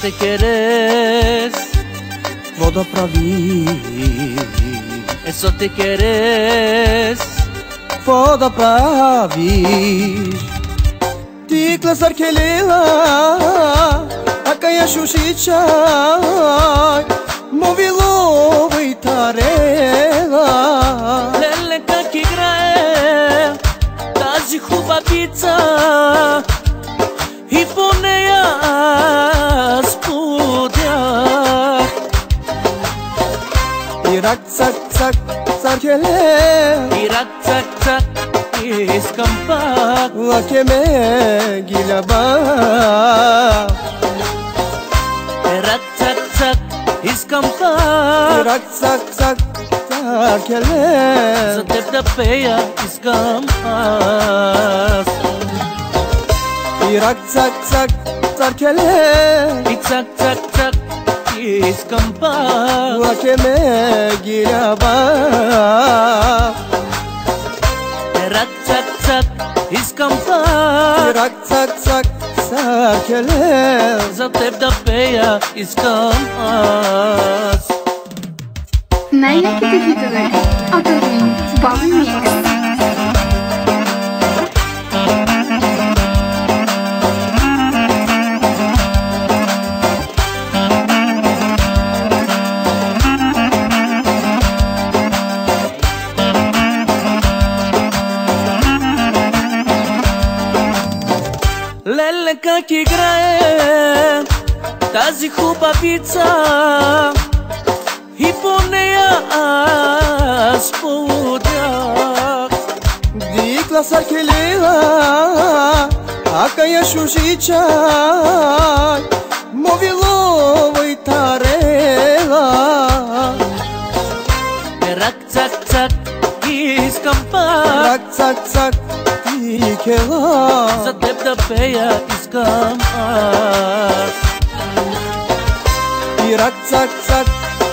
te quieres. Какво да прави? Eso te quieres. Какво да прави? Ти класар келела, ака я шушичай, мовилова и тарела. Леле, как играе тази хубавица и по нея аз будях. И рак цак цак цар келе, И рак цак цак искам пак. лаке ме гиляба. Рак цак цак искам И пак. рак цак цак цар келе, За теб да пея искам аз. и рак цак цак цар келе, И цак цак цак искам пак. лаке ме гиляба. Рак цак цак искам И пак. рак цак цак цар келе, За теб да пея искам аз. Най-яките хитове от един Боби Микс. Леле, как играе тази хубавица и по нея аз будях. ди класар келела, ака я шушичай, мовилова и тарела. Рак цак цак искам пак. Рак цак цак ти кела, За теб да пея искам аз. и рак цак цак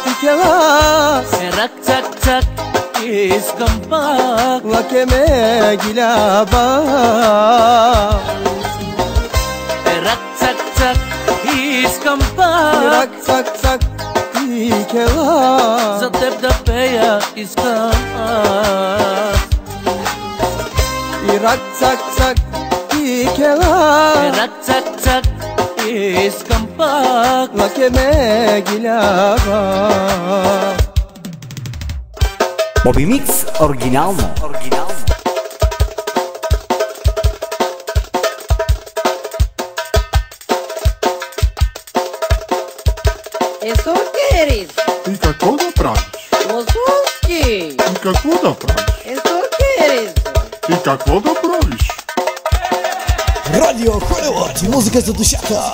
ти кела, Рак цак цак искам пак. лаке ме гиляба. Рак цак цак искам И пак. рак цак цак ти кела, За теб да пея искам аз. и рак цак цак ти кела, Рак цак цак искам пак. лаке ме гиляба. Боби Микс оригинално. Eso quieres, И какво да правиш? Лосовски. И какво да правиш? Eso quieres. И какво да правиш? Радио Холивуд, музика за душата.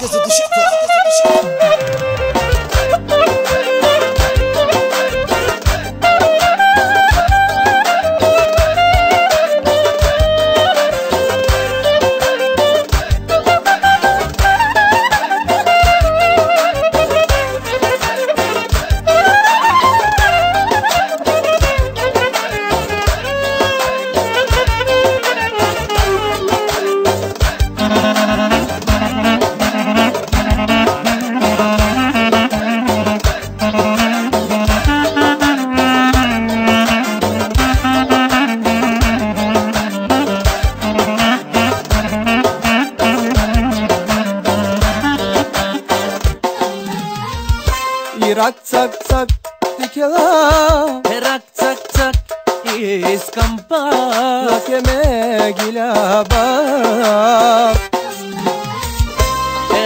И рак цак цак ти кела, Рак цак цак искам пак. лаке ме гиляба.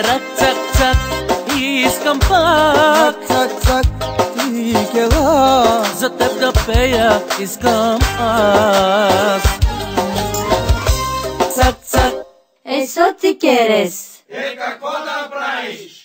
Рак цак цак искам Рак пак. цак цак ти кела, За теб да пея искам аз. Цак цак Eso te quieres. Какво да правиш?